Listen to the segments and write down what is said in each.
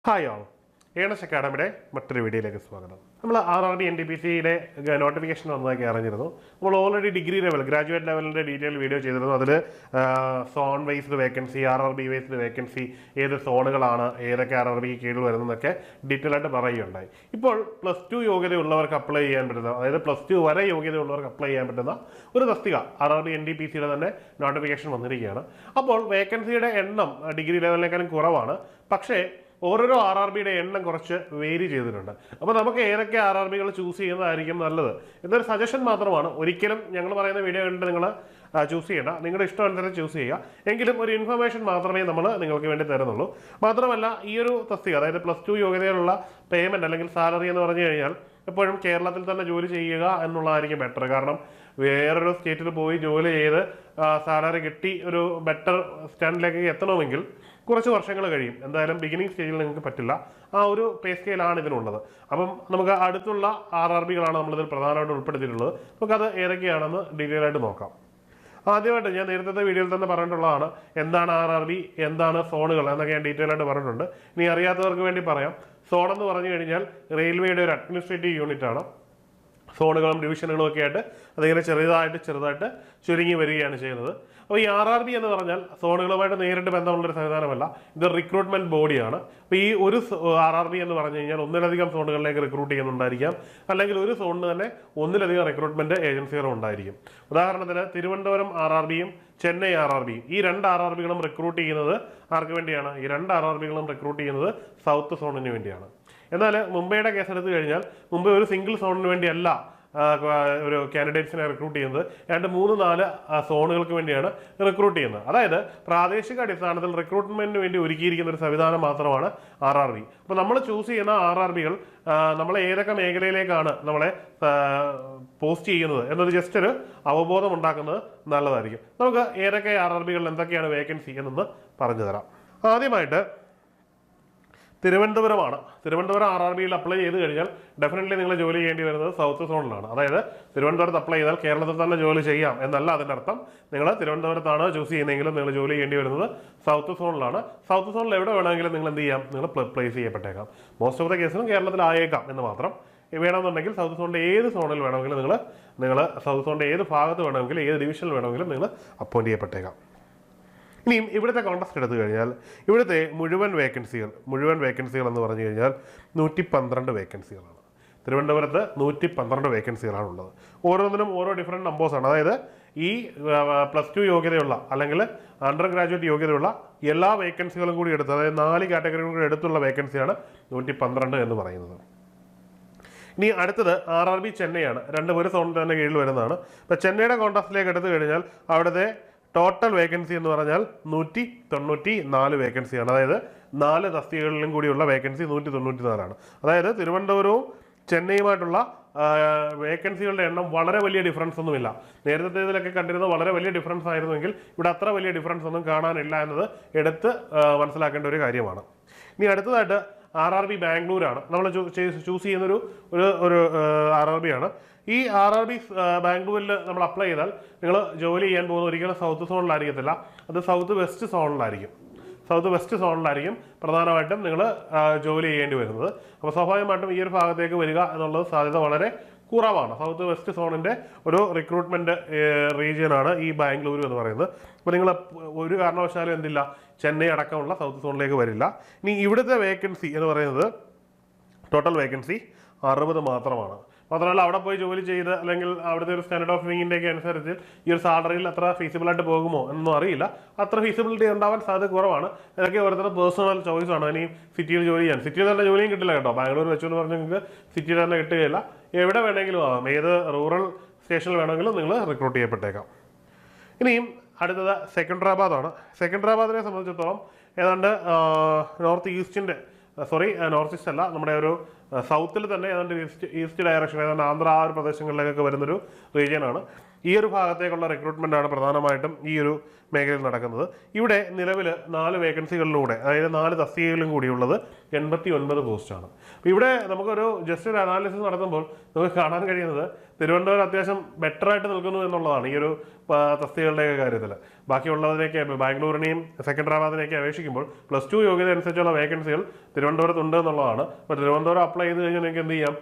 Hi all earnest അക്കാഡമിയുടെ മറ്റൊരു വീഡിയോയിലേക്ക് സ്വാഗതം. നമ്മൾ RRB NTPCയുടെ നോട്ടിഫിക്കേഷൻ വന്നതൊക്കെ അറിഞ്ഞിരുന്നു. നമ്മൾ ഓൾറെഡി ഡിഗ്രി ലെവൽ ഗ്രാജുവേറ്റ് ലെവലിൻ്റെ ഡീറ്റെയിൽ വീഡിയോ ചെയ്തിരുന്നു. അതിൽ zone wised vacancy, RRB wised vacancy, ഏത് സോണുകളാണ്, ഏതൊക്കെ RRB കീഴിൽ വരുന്നതൊക്കെ ഡീറ്റെയിൽ ആയിട്ട് പറയുകയുണ്ടായി. ഇപ്പോൾ +2 യോഗ്യതയുള്ളവർക്ക് അപ്ലൈ ചെയ്യാൻ പറ്റുന്ന, അതായത് +2 വരെ യോഗ്യതയുള്ളവർക്ക് അപ്ലൈ ചെയ്യാൻ പറ്റുന്ന ഒരു തസ്തിക RRB NTPCയുടെ തന്നെ നോട്ടിഫിക്കേഷൻ വന്നിരിക്കുകയാണ്. അപ്പോൾ വേക്കൻസിയുടെ എണ്ണം ഡിഗ്രി ലെവലിനേക്കാളും കുറവാണ്. പക്ഷേ ഓരോരോ RRBയുടെ എണ്ണം കുറച്ച് വേരി ചെയ്തിട്ടുണ്ട്. അപ്പോൾ നമുക്ക് ഏതൊക്കെ RRBകൾ ചൂസ് ചെയ്യുന്നതായിരിക്കും നല്ലത് എന്നൊരു സജഷൻ മാത്രമാണ്. ഒരിക്കലും ഞങ്ങൾ പറയുന്ന വീഡിയോ കണ്ടിട്ട് നിങ്ങൾ ചൂസ് ചെയ്യേണ്ട, നിങ്ങളുടെ ഇഷ്ടം അനുസരിച്ച് ചൂസ് ചെയ്യുക. എങ്കിലും ഒരു ഇൻഫർമേഷൻ മാത്രമേ നമ്മൾ നിങ്ങൾക്ക് വേണ്ടി തരുന്നുള്ളൂ. മാത്രമല്ല, ഈ ഒരു തസ്തിക, അതായത് +2 യോഗ്യതയിലുള്ള പേയ്മെൻറ്റ് അല്ലെങ്കിൽ സാലറി എന്ന് പറഞ്ഞു കഴിഞ്ഞാൽ എപ്പോഴും കേരളത്തിൽ തന്നെ ജോലി ചെയ്യുക എന്നുള്ളതായിരിക്കും ബെറ്റർ. കാരണം വേറൊരു സ്റ്റേറ്റിൽ പോയി ജോലി ചെയ്ത് സാലറി കിട്ടി ഒരു ബെറ്റർ സ്റ്റാൻഡിലേക്ക് എത്തണമെങ്കിൽ കുറച്ച് വർഷങ്ങൾ കഴിയും. എന്തായാലും ബിഗിനിങ് സ്റ്റേജിൽ നിങ്ങൾക്ക് പറ്റില്ല. ആ ഒരു പേ സ്കെയിലാണ് ഇതിനുള്ളത്. അപ്പം നമുക്ക് അടുത്തുള്ള RRBകളാണ് നമ്മളിതിൽ പ്രധാനമായിട്ട് ഉൾപ്പെടുത്തിയിട്ടുള്ളത്. നമുക്കത് ഏതൊക്കെയാണെന്ന് ഡീറ്റെയിൽ ആയിട്ട് നോക്കാം. ആദ്യമായിട്ട് ഞാൻ നേരത്തെ വീഡിയോയിൽ തന്നെ പറഞ്ഞിട്ടുള്ളതാണ് എന്താണ് RRB, എന്താണ് സോണുകൾ എന്നൊക്കെ ഞാൻ ഡീറ്റെയിൽ ആയിട്ട് പറഞ്ഞിട്ടുണ്ട്. ഇനി അറിയാത്തവർക്ക് വേണ്ടി പറയാം. സോൺ എന്ന് പറഞ്ഞു കഴിഞ്ഞാൽ റെയിൽവേയുടെ ഒരു അഡ്മിനിസ്ട്രേറ്റീവ് യൂണിറ്റ് ആണ്. സോണുകളും ഡിവിഷനുകളും ഒക്കെ ആയിട്ട് അതിങ്ങനെ ചെറുതായിട്ട് ചുരുങ്ങി വരികയാണ് ചെയ്യുന്നത്. അപ്പോൾ ഈ RRB എന്ന് പറഞ്ഞാൽ സോണുകളുമായിട്ട് നേരിട്ട് ബന്ധമുള്ളൊരു സംവിധാനമല്ല, ഇത് റിക്രൂട്ട്മെന്റ് ബോഡിയാണ്. അപ്പോൾ ഈ ഒരു RRB എന്ന് പറഞ്ഞു കഴിഞ്ഞാൽ ഒന്നിലധികം സോണുകളിലേക്ക് റിക്രൂട്ട് ചെയ്യുന്നുണ്ടായിരിക്കാം, അല്ലെങ്കിൽ ഒരു സോണിന് തന്നെ ഒന്നിലധികം റിക്രൂട്ട്മെന്റ് ഏജൻസികളും ഉണ്ടായിരിക്കും. ഉദാഹരണത്തിന് തിരുവനന്തപുരം RRBയും ചെന്നൈ RRBയും, ഈ രണ്ട് RRBകളും റിക്രൂട്ട് ചെയ്യുന്നത് ആർക്ക് വേണ്ടിയാണ്? ഈ രണ്ട് RRBകളും റിക്രൂട്ട് ചെയ്യുന്നത് സൗത്ത് സോണിന് വേണ്ടിയാണ്. എന്നാൽ മുംബൈയുടെ കേസ് എടുത്തു കഴിഞ്ഞാൽ മുംബൈ ഒരു സിംഗിൾ സോണിന് വേണ്ടിയല്ല ഒരു കാൻഡിഡേറ്റ്സിനെ റിക്രൂട്ട് ചെയ്യുന്നത്, 2-3-4 സോണുകൾക്ക് വേണ്ടിയാണ് റിക്രൂട്ട് ചെയ്യുന്നത്. അതായത് പ്രാദേശിക അടിസ്ഥാനത്തിൽ റിക്രൂട്ട്മെന്റിന് വേണ്ടി ഒരുക്കിയിരിക്കുന്ന ഒരു സംവിധാനം മാത്രമാണ് RRB. അപ്പോൾ നമ്മൾ ചൂസ് ചെയ്യുന്ന RRBകൾ നമ്മൾ ഏതൊക്കെ മേഖലയിലേക്കാണ് നമ്മളെ പോസ്റ്റ് ചെയ്യുന്നത് എന്നത് ജസ്റ്റ് ഒരു അവബോധം ഉണ്ടാക്കുന്നത് നല്ലതായിരിക്കും. നമുക്ക് ഏതൊക്കെ RRBകളിൽ എന്തൊക്കെയാണ് വേക്കൻസി എന്നൊന്ന് പറഞ്ഞു തരാം. ആദ്യമായിട്ട് തിരുവനന്തപുരമാണ്. തിരുവനന്തപുരം RRBയിൽ അപ്ലൈ ചെയ്ത് കഴിഞ്ഞാൽ ഡെഫിനറ്റ്ലി നിങ്ങൾ ജോലി ചെയ്യേണ്ടി വരുന്നത് സൗത്ത് സോണിലാണ്. അതായത് തിരുവനന്തപുരത്ത് അപ്ലൈ ചെയ്താൽ കേരളത്തിൽ തന്നെ ജോലി ചെയ്യാം എന്നല്ല അതിൻ്റെ അർത്ഥം. നിങ്ങൾ തിരുവനന്തപുരത്താണ് ചൂസ് ചെയ്യുന്നതെങ്കിലും നിങ്ങൾ ജോലി ചെയ്യേണ്ടി വരുന്നത് സൗത്ത് സോണിലാണ്. സൗത്ത് സോണിൽ എവിടെ വേണമെങ്കിലും നിങ്ങൾ എന്ത് ചെയ്യാം? നിങ്ങൾ പ്ലേസ് ചെയ്യപ്പെട്ടേക്കാം. മോസ്റ്റ് ഓഫ് ദ കേസിലും കേരളത്തിലായേക്കാം എന്ന് മാത്രം. വേണമെന്നുണ്ടെങ്കിൽ സൗത്ത് സോണിൻ്റെ ഏത് സോണിൽ വേണമെങ്കിലും നിങ്ങൾ സൗത്ത് സോണിൻ്റെ ഏത് ഭാഗത്ത് വേണമെങ്കിലും ഏത് ഡിവിഷനിൽ വേണമെങ്കിലും നിങ്ങൾ അപ്പോയിന്റ് ചെയ്യപ്പെട്ടേക്കാം. ഇനിയും ഇവിടുത്തെ കോൺടെസ്റ്റ് എടുത്തു കഴിഞ്ഞാൽ ഇവിടുത്തെ മുഴുവൻ വേക്കൻസികൾ എന്ന് പറഞ്ഞു കഴിഞ്ഞാൽ 112 വേക്കൻസികളാണ്. തിരുവനന്തപുരത്ത് 112 വേക്കൻസികളാണുള്ളത്. ഓരോന്നിനും ഓരോ ഡിഫറെൻറ്റ് നമ്പേഴ്സാണ്. അതായത് ഈ +2 യോഗ്യതയുള്ള അല്ലെങ്കിൽ അണ്ടർ ഗ്രാജുവേറ്റ് യോഗ്യതയുള്ള എല്ലാ വേക്കൻസികളും കൂടി എടുത്ത്, അതായത് 4 കാറ്റഗറികളും കൂടി എടുത്തുള്ള വേക്കൻസിയാണ് 112 എന്ന് പറയുന്നത്. ഇനി അടുത്തത് RRB ചെന്നൈയാണ്. ഒരു സോണിൽ തന്നെ കീഴിൽ വരുന്നതാണ്. ഇപ്പോൾ ചെന്നൈയുടെ കോൺടെസ്റ്റിലേക്ക് എടുത്തു കഴിഞ്ഞാൽ അവിടുത്തെ ടോട്ടൽ വേക്കൻസി എന്ന് പറഞ്ഞാൽ 194 വേക്കൻസിയാണ്. അതായത് 4 തസ്തികകളിലും കൂടിയുള്ള വേക്കൻസി 194ആണ്. അതായത് തിരുവനന്തപുരവും ചെന്നൈയുമായിട്ടുള്ള വേക്കൻസികളുടെ എണ്ണം വളരെ വലിയ ഡിഫറൻസ് ഒന്നുമില്ല. നേരത്തെ ഇതിലൊക്കെ കണ്ടിരുന്നത് വളരെ വലിയ ഡിഫറൻസ് ആയിരുന്നുവെങ്കിൽ ഇവിടെ അത്ര വലിയ ഡിഫറൻസ് ഒന്നും കാണാനില്ല എന്നത് എടുത്ത് മനസ്സിലാക്കേണ്ട ഒരു കാര്യമാണ്. ഇനി അടുത്തതായിട്ട് RRB ബാംഗ്ലൂരാണ്. നമ്മൾ ചൂസ് ചെയ്യുന്നൊരു RRB ആണ്. ഈ RRB ബാംഗ്ലൂരിൽ നമ്മൾ അപ്ലൈ ചെയ്താൽ നിങ്ങൾ ജോലി ചെയ്യാൻ പോകുന്ന ഒരിക്കലും സൗത്ത് സോണിലായിരിക്കത്തില്ല, അത് സൗത്ത് വെസ്റ്റ് സോണിലായിരിക്കും പ്രധാനമായിട്ടും നിങ്ങൾ ജോലി ചെയ്യേണ്ടി വരുന്നത്. അപ്പോൾ സ്വാഭാവികമായിട്ടും ഈ ഒരു ഭാഗത്തേക്ക് വരിക എന്നുള്ളത് സാധ്യത വളരെ കുറവാണ്. സൗത്ത് വെസ്റ്റ് സോണിൻ്റെ ഒരു റിക്രൂട്ട്മെൻറ്റ് റീജിയനാണ് ഈ ബാംഗ്ലൂരു എന്ന് പറയുന്നത്. അപ്പോൾ നിങ്ങൾ ഒരു കാരണവശാലും എന്തില്ല, ചെന്നൈ അടക്കമുള്ള സൗത്ത് സോണിലേക്ക് വരില്ല. ഇനി ഇവിടുത്തെ വേക്കൻസി എന്ന് പറയുന്നത് ടോട്ടൽ വേക്കൻസി 60 മാത്രമാണ്. മാത്രമല്ല അവിടെ പോയി ജോലി ചെയ്ത് അല്ലെങ്കിൽ അവിടുത്തെ ഒരു സ്റ്റാൻഡേർഡ് ഓഫ് ലിവിങ്ങിൻ്റെയൊക്കെ അനുസരിച്ച് ഈ ഒരു സാലറിയിൽ അത്ര ഫീസിബിളായിട്ട് പോകുമോ എന്നൊന്നും അറിയില്ല. അത്ര ഫീസിബിലിറ്റി ഉണ്ടാവാൻ സാധ്യത കുറവാണ്. ഇതൊക്കെ ഓരോരുത്തരുടെ പേഴ്സണൽ ചോയ്സാണ്. ഇനി സിറ്റിയിൽ ജോലി ചെയ്യാൻ, സിറ്റിയിൽ തന്നെ ജോലിയും കിട്ടില്ല കേട്ടോ. ബാംഗ്ലൂർ വെച്ചെന്ന് പറഞ്ഞാൽ നിങ്ങൾക്ക് സിറ്റിയിൽ തന്നെ കിട്ടുകയില്ല. എവിടെ വേണമെങ്കിലും ആവാം, ഏത് റൂറൽ സ്റ്റേഷനിൽ വേണമെങ്കിലും നിങ്ങൾ റിക്രൂട്ട് ചെയ്യപ്പെട്ടേക്കാം. ഇനിയും അടുത്തത് സെക്കൻഡറാബാദാണ്. സെക്കൻഡറാബാദിനെ സംബന്ധിച്ചിടത്തോളം ഏതാണ്ട് നോർത്ത് ഈസ്റ്റ് അല്ല, നമ്മുടെ ഒരു സൗത്തിൽ തന്നെ ഏതാണ്ട് ഈസ്റ്റ് ഡയറക്ഷൻ, ഏതാണ്ട് ആന്ധ്ര ആ ഒരു പ്രദേശങ്ങളിലേക്കൊക്കെ വരുന്നൊരു റീജിയനാണ്. ഈ ഒരു ഭാഗത്തേക്കുള്ള റിക്രൂട്ട്മെൻ്റ് ആണ് പ്രധാനമായിട്ടും ഈ ഒരു മേഖലയിൽ നടക്കുന്നത്. ഇവിടെ നിലവിൽ 4 വേക്കൻസികളിലൂടെ, അതായത് 4 തസ്തികകളിലും കൂടിയുള്ളത് 89 പോസ്റ്റാണ്. അപ്പോൾ ഇവിടെ നമുക്കൊരു ജസ്റ്റ് ഒരു അനാലിസിസ് നടത്തുമ്പോൾ നമുക്ക് കാണാൻ കഴിയുന്നത് തിരുവനന്തപുരം അത്യാവശ്യം ബെറ്റർ ആയിട്ട് നിൽക്കുന്നു എന്നുള്ളതാണ് ഈ ഒരു തസ്തികകളുടെയൊക്കെ കാര്യത്തിൽ. ബാക്കിയുള്ളതിനൊക്കെ ബാംഗ്ലൂരിനെയും സെക്കൻഡറാബാദിനെയൊക്കെ അപേക്ഷിക്കുമ്പോൾ +2 യോഗ്യത അനുസരിച്ചുള്ള വേക്കൻസികൾ തിരുവനന്തപുരത്തുണ്ട് എന്നുള്ളതാണ്. അപ്പോൾ തിരുവനന്തപുരം അപ്ലൈ ചെയ്ത് കഴിഞ്ഞാൽ നിങ്ങൾക്ക് എന്ത് ചെയ്യാം,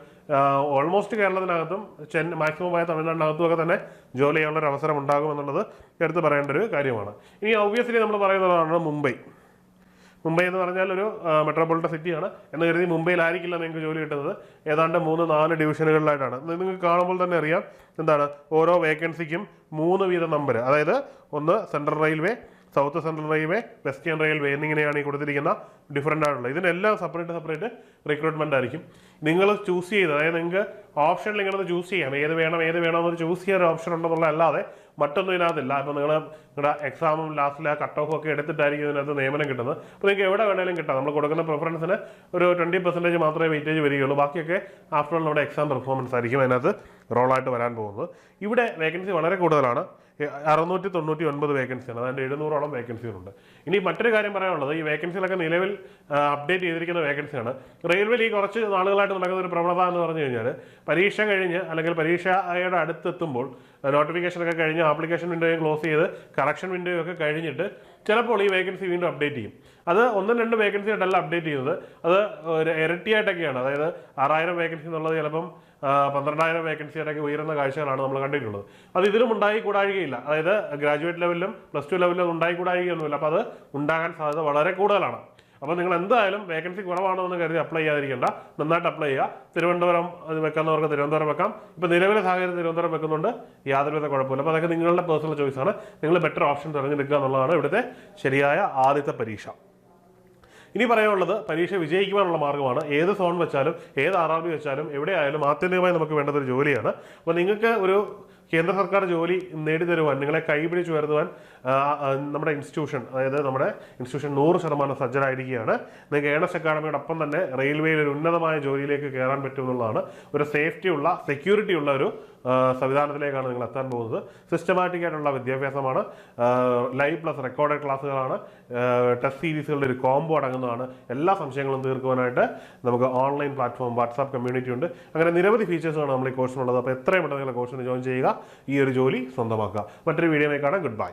ഓൾമോസ്റ്റ് കേരളത്തിനകത്തും മാക്സിമം ആയ തമിഴ്നാടിനകത്തും ഒക്കെ തന്നെ ജോലി ചെയ്യാനുള്ളൊരു അവസരം ഉണ്ടാകും എന്നുള്ളത് എടുത്ത് പറയേണ്ട ഒരു കാര്യമാണ്. ഇനി ഒബ്വിയസ്ലി നമ്മൾ പറയുന്നതാണ് മുംബൈ എന്ന് പറഞ്ഞാൽ ഒരു മെട്രോപൊളിറ്റൻ സിറ്റിയാണ് എന്ന് കരുതി മുംബൈയിലായിരിക്കില്ല നിങ്ങൾക്ക് ജോലി കിട്ടുന്നത്. ഏതാണ്ട് 3-4 ഡിവിഷനുകളിലായിട്ടാണ്. നിങ്ങൾക്ക് കാണുമ്പോൾ തന്നെ അറിയാം എന്താണ് ഓരോ വേക്കൻസിക്കും 3 വീതം നമ്പർ, അതായത് ഒന്ന് central railway, south central railway, western railway എന്നിങ്ങനെയാണ് ഈ കൊടുത്തിരിക്കുന്ന ഡിഫറൻ്റ് ആയിട്ടുള്ളത്. ഇതിനെല്ലാം സെപ്പറേറ്റ് റിക്രൂട്ട്മെൻ്റ് ആയിരിക്കും. നിങ്ങൾ ചൂസ് ചെയ്ത്, അതായത് നിങ്ങൾക്ക് ഓപ്ഷനിൽ ഇങ്ങനെ ചൂസ് ചെയ്യാം, ഏത് വേണമെന്ന് ചൂസ് ചെയ്യാൻ ഒരു ഓപ്ഷൻ ഉണ്ടെന്നുള്ള അല്ലാതെ മറ്റൊന്നും ഇതിനകത്തില്ല. അപ്പോൾ നിങ്ങളുടെ എക്സാമും ലാസ്റ്റിൽ ആ കട്ട് ഓഫ് ഒക്കെ എടുത്തിട്ടായിരിക്കും ഇതിനകത്ത് നിയമനം കിട്ടുന്നത്. അപ്പോൾ നിങ്ങൾക്ക് എവിടെ വേണമെങ്കിലും കിട്ടാം. നമ്മൾ കൊടുക്കുന്ന പ്രിഫറൻസിന് ഒരു 20% മാത്രമേ വെയിറ്റേജ് വരികയുള്ളൂ. ബാക്കിയൊക്കെ ആഫ്റ്റർ ഓൾ നമ്മുടെ എക്സാം പെർഫോമൻസ് ആയിരിക്കും അതിനകത്ത് റോളായിട്ട് വരാൻ പോകുന്നത്. ഇവിടെ വേക്കൻസി വളരെ കൂടുതലാണ്. 699 വേക്കൻസിയാണ്, അതായത് 700ഓളം വേക്കൻസികളുണ്ട്. ഇനി മറ്റൊരു കാര്യം പറയാനുള്ളത്, ഈ വേക്കൻസികളൊക്കെ നിലവിൽ അപ്ഡേറ്റ് ചെയ്തിരിക്കുന്ന വേക്കൻസിയാണ്. റെയിൽവേയിൽ ഈ കുറച്ച് നാളുകളായിട്ട് നടക്കുന്ന ഒരു പ്രവണത എന്ന് പറഞ്ഞു കഴിഞ്ഞാൽ പരീക്ഷ കഴിഞ്ഞ് അല്ലെങ്കിൽ പരീക്ഷയുടെ അടുത്തെത്തുമ്പോൾ നോട്ടിഫിക്കേഷനൊക്കെ കഴിഞ്ഞ് ആപ്ലിക്കേഷൻ വിൻഡോയും ക്ലോസ് ചെയ്ത് കറക്ഷൻ വിൻഡോയും ഒക്കെ കഴിഞ്ഞിട്ട് ചിലപ്പോൾ ഈ വേക്കൻസി വീണ്ടും അപ്ഡേറ്റ് ചെയ്യും. അത് 1-2 വേക്കൻസി ആയിട്ടല്ല അപ്ഡേറ്റ് ചെയ്യുന്നത്, അത് ഇരട്ടിയായിട്ടൊക്കെയാണ്. അതായത് 6000 വേക്കൻസി എന്നുള്ളത് ചിലപ്പം 12000 വേക്കൻസി ആയിട്ടൊക്കെ ഉയരുന്ന കാഴ്ചകളാണ് നമ്മൾ കണ്ടിട്ടുള്ളത്. അത് ഇതിലും ഉണ്ടായിക്കൂടായികയില്ല. അതായത് ഗ്രാജുവേറ്റ് ലെവലിലും +2 ലെവലിലും ഉണ്ടായിക്കൂടായികയൊന്നുമില്ല. അപ്പോൾ അത് ഉണ്ടാകാൻ സാധ്യത വളരെ കൂടുതലാണ്. അപ്പോൾ നിങ്ങൾ എന്തായാലും വേക്കൻസി കുറവാണെന്ന് കരുതി അപ്ലൈ ചെയ്യാതിരിക്കേണ്ട, നന്നായിട്ട് അപ്ലൈ ചെയ്യുക. തിരുവനന്തപുരം വെക്കുന്നവർക്ക് തിരുവനന്തപുരം വെക്കാം. ഇപ്പോൾ നിലവിലെ സാഹചര്യം തിരുവനന്തപുരം വെക്കുന്നുണ്ട്, യാതൊരുവിധ കുഴപ്പമില്ല. അപ്പോൾ അതൊക്കെ നിങ്ങളുടെ പേഴ്സണൽ ചോയ്സാണ്. നിങ്ങൾ ബെറ്റർ ഓപ്ഷൻ തിരഞ്ഞെടുക്കുക എന്നുള്ളതാണ് ഇവിടുത്തെ ശരിയായ ആദ്യത്തെ പരീക്ഷ. ഇനി പറയാനുള്ളത്, പരീക്ഷ വിജയിക്കുവാനുള്ള മാർഗ്ഗമാണ്. ഏത് സോൺ വെച്ചാലും ഏത് RRB വെച്ചാലും എവിടെയായാലും ആത്യന്തികമായി നമുക്ക് വേണ്ടതൊരു ജോലിയാണ്. അപ്പോൾ നിങ്ങൾക്ക് ഒരു കേന്ദ്ര സർക്കാർ ജോലി നേടിത്തരുവാൻ, നിങ്ങളെ കൈപിടിച്ച് ഉയർത്തുവാൻ നമ്മുടെ ഇൻസ്റ്റിറ്റ്യൂഷൻ, അതായത് നമ്മുടെ ഇൻസ്റ്റിറ്റ്യൂഷൻ 100% സജ്ജരായിരിക്കുകയാണ്. നിങ്ങൾക്ക് ഏണസ്റ്റ് അക്കാഡമിയോടൊപ്പം തന്നെ റെയിൽവേയിൽ ഒരു ഉന്നതമായ ജോലിയിലേക്ക് കയറാൻ പറ്റും എന്നുള്ളതാണ്. ഒരു സേഫ്റ്റിയുള്ള, സെക്യൂരിറ്റിയുള്ള ഒരു സംവിധാനത്തിലേക്കാണ് നിങ്ങൾ എത്താൻ പോകുന്നത്. സിസ്റ്റമാറ്റിക് ആയിട്ടുള്ള വിദ്യാഭ്യാസമാണ്, ലൈവ് പ്ലസ് റെക്കോർഡഡ് ക്ലാസ്സുകളാണ്, ടെസ്റ്റ് സീരീസുകളുടെ ഒരു കോംബോ അടങ്ങുന്നതാണ്. എല്ലാ സംശയങ്ങളും തീർക്കുവാനായിട്ട് നമുക്ക് ഓൺലൈൻ പ്ലാറ്റ്ഫോം, വാട്സാപ്പ് കമ്മ്യൂണിറ്റി ഉണ്ട്. അങ്ങനെ നിരവധി ഫീച്ചേഴ്സാണ് നമ്മൾ ഈ കോഴ്സിനുള്ളത്. അപ്പോൾ എത്രയും പെട്ടെന്ന് നിങ്ങൾ കോഴ്സിന് ജോയിൻ ചെയ്യുക, ഈ ഒരു ജോലി സ്വന്തമാക്കുക. മറ്റൊരു വീഡിയോയിലേക്കാണ്. Good bye.